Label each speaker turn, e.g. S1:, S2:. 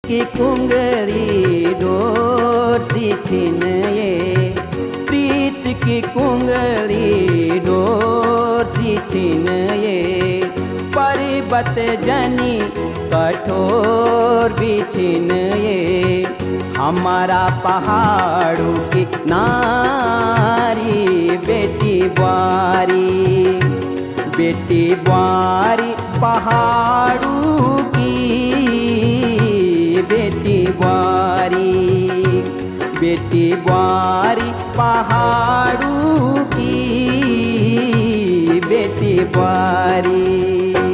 S1: की कुंगली डोर सी छिन ये, प्रीत की कुंगली डोर सी छिन ये, पर्वत जनी कठोर भी छिन ये, हमारा पहाड़ों की नारी बेटी बारी, बेटी बारी पहाड़ों की बेटी बारी, बेटी बारी पहाड़ों की बेटी बारी।